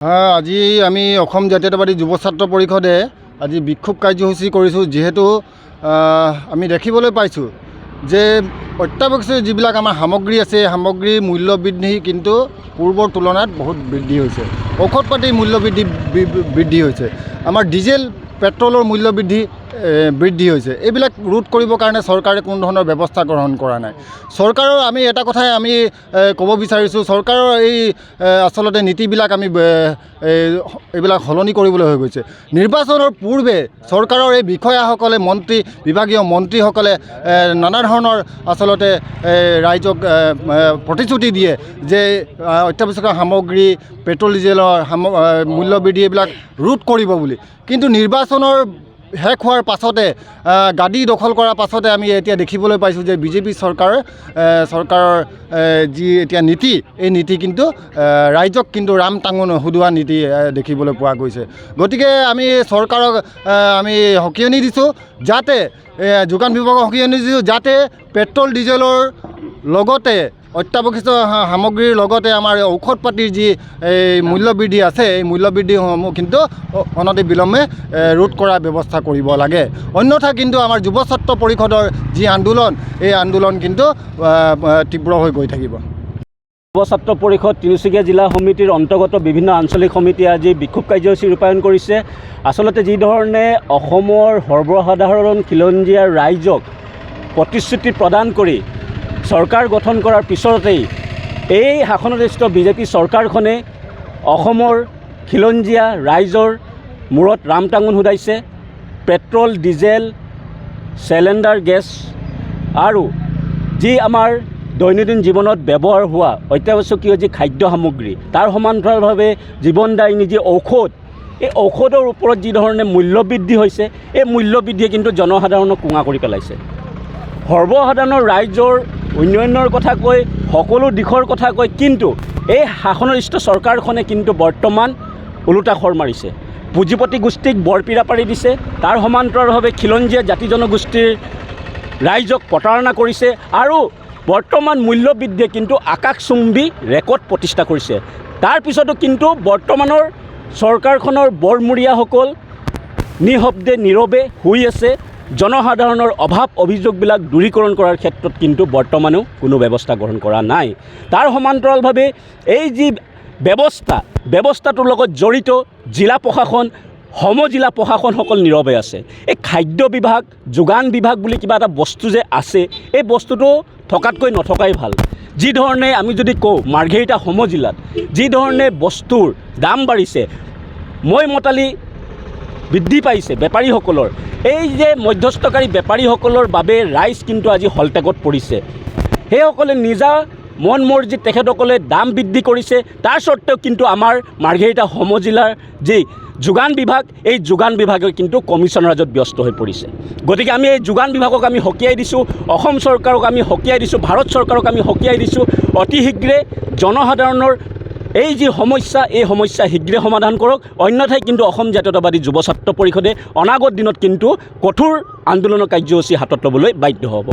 আজি আমি অসম জাতীয়তাবাদী যুৱ ছাত্ৰ পৰিষদে আজি বিক্ষোভ কাৰ্যসূচী কৰিছোঁ। যিহেতু আমি দেখিবলৈ পাইছোঁ যে অত্যাৱশ্যকীয় যিবিলাক আমাৰ সামগ্ৰী আছে, সামগ্ৰীৰ মূল্য বৃদ্ধি কিন্তু পূৰ্বৰ তুলনাত বহুত বৃদ্ধি হৈছে। ঔষধ পাতিৰ মূল্য বৃদ্ধি হৈছে। আমাৰ ডিজেল পেট্ৰলৰ মূল্য বৃদ্ধি হৈছে। এইবিলাক ৰোধ কৰিবৰ কাৰণে চৰকাৰে কোনো ধৰণৰ ব্যৱস্থা গ্ৰহণ কৰা নাই। চৰকাৰৰ আমি এটা কথাই আমি ক'ব বিচাৰিছোঁ, চৰকাৰৰ এই আচলতে নীতিবিলাক আমি এইবিলাক সলনি কৰিবলৈ হৈ গৈছে। নিৰ্বাচনৰ পূৰ্বে চৰকাৰৰ এই বিষয়াসকলে বিভাগীয় মন্ত্ৰীসকলে নানা ধৰণৰ আচলতে ৰাইজক প্ৰতিশ্ৰুতি দিয়ে যে অত্যাৱশ্যকীয় সামগ্ৰী, পেট্ৰল ডিজেলৰ মূল্য বৃদ্ধি এইবিলাক ৰোধ কৰিব বুলি। কিন্তু নিৰ্বাচনৰ শেষ হোৱাৰ পাছতে, গাদী দখল কৰাৰ পাছতে আমি এতিয়া দেখিবলৈ পাইছোঁ যে বিজেপি চৰকাৰৰ যি এতিয়া নীতি, এই নীতি কিন্তু ৰাইজক কিন্তু ৰাম টাঙোন সুধোৱা নীতি দেখিবলৈ পোৱা গৈছে। গতিকে আমি চৰকাৰক আমি সকীয়নি দিছোঁ, যাতে যোগান বিভাগক সকীয়নি দিছোঁ, যাতে পেট্ৰল ডিজেলৰ লগতে অত্যাৱশ্যকীয় সামগ্ৰীৰ লগতে আমাৰ ঔষধ পাতিৰ যি মূল্য বৃদ্ধি আছে, এই মূল্য বৃদ্ধিসমূহ কিন্তু অনতি বিলম্বে ৰোধ কৰাৰ ব্যৱস্থা কৰিব লাগে। অন্যথা কিন্তু আমাৰ যুৱ ছাত্ৰ পৰিষদৰ যি আন্দোলন, এই আন্দোলন কিন্তু তীব্ৰ হৈ গৈ থাকিব। যুৱ ছাত্ৰ পৰিষদ তিনিচুকীয়া জিলা সমিতিৰ অন্তৰ্গত বিভিন্ন আঞ্চলিক সমিতিয়ে আজি বিক্ষোভ কাৰ্যসূচী ৰূপায়ণ কৰিছে। আচলতে যিধৰণে অসমৰ সৰ্বসাধাৰণ খিলঞ্জীয়া ৰাইজক প্ৰতিশ্ৰুতি প্ৰদান কৰি চৰকাৰ গঠন কৰাৰ পিছতেই এই শাসনাধিষ্ঠ বিজেপি চৰকাৰখনে অসমৰ খিলঞ্জীয়া ৰাইজৰ মূৰত ৰাম টাঙোন সুধাইছে। পেট্ৰল, ডিজেল, চিলিণ্ডাৰ গেছ আৰু যি আমাৰ দৈনন্দিন জীৱনত ব্যৱহাৰ হোৱা অত্যাৱশ্যকীয় যি খাদ্য সামগ্ৰী, তাৰ সমান্তৰালভাৱে জীৱনদায়িনী যি ঔষধ, এই ঔষধৰ ওপৰত যি ধৰণে মূল্য বৃদ্ধি হৈছে, এই মূল্য বৃদ্ধিয়ে কিন্তু জনসাধাৰণক কোঙা কৰি পেলাইছে। সৰ্বসাধাৰণৰ ৰাইজৰ উন্নয়নৰ কথা কৈ, সকলো দিশৰ কথা কৈ, কিন্তু এই শাসনাধিষ্ঠ চৰকাৰখনে কিন্তু বৰ্তমান ওলোটা খৰ মাৰিছে। পুঁজিপতি গোষ্ঠীক বৰপীৰা পাৰি দিছে, তাৰ সমান্তৰালভাৱে খিলঞ্জীয়া জাতি জনগোষ্ঠীৰ ৰাইজক প্ৰতাৰণা কৰিছে আৰু বৰ্তমান মূল্য বৃদ্ধিয়ে কিন্তু আকাশচুম্বী ৰেকৰ্ড প্ৰতিষ্ঠা কৰিছে। তাৰ পিছতো কিন্তু বৰ্তমানৰ চৰকাৰখনৰ বৰমূৰীয়াসকল নিঃশব্দে নীৰৱে শুই আছে। জনসাধাৰণৰ অভাৱ অভিযোগবিলাক দূৰীকৰণ কৰাৰ ক্ষেত্ৰত কিন্তু বৰ্তমানেও কোনো ব্যৱস্থা গ্ৰহণ কৰা নাই। তাৰ সমান্তৰালভাৱে এই যি ব্যৱস্থাটোৰ লগত জড়িত জিলা প্ৰশাসন, সমজিলা প্ৰশাসনসকল নীৰৱে আছে। এই খাদ্য বিভাগ, যোগান বিভাগ বুলি কিবা এটা বস্তু যে আছে, এই বস্তুটো থকাতকৈ নথকাই ভাল। যিধৰণে আমি যদি কওঁ মাৰ্ঘেৰিটা সমজিলাত যিধৰণে বস্তুৰ দাম বাঢ়িছে, মতালি বৃদ্ধি পাইছে বেপাৰীসকলৰ, এই যে মধ্যস্থকাৰী বেপাৰীসকলৰ বাবে ৰাইজ কিন্তু আজি হলত্যাগত পৰিছে। সেইসকলে নিজা মন মৰ্জিত তেখেতসকলে দাম বৃদ্ধি কৰিছে। তাৰ স্বত্তেও কিন্তু আমাৰ মাৰ্ঘেৰিটা সমজিলাৰ যি যোগান বিভাগ, এই যোগান বিভাগে কিন্তু কমিশ্যন ৰাজত ব্যস্ত হৈ পৰিছে। গতিকে আমি এই যোগান বিভাগক আমি সকীয়াই দিছোঁ, অসম চৰকাৰক আমি সকীয়াই দিছোঁ, ভাৰত চৰকাৰক আমি সকীয়াই দিছোঁ। অতি শীঘ্ৰে জনসাধাৰণৰ এই যি সমস্যা, এই সমস্যা শীঘ্ৰে সমাধান কৰক। অন্যথাই কিন্তু অসম জাতীয়তাবাদী যুৱ ছাত্ৰ পৰিষদে অনাগত দিনত কিন্তু কঠোৰ আন্দোলনৰ কাৰ্যসূচী হাতত ল'বলৈ বাধ্য হ'ব।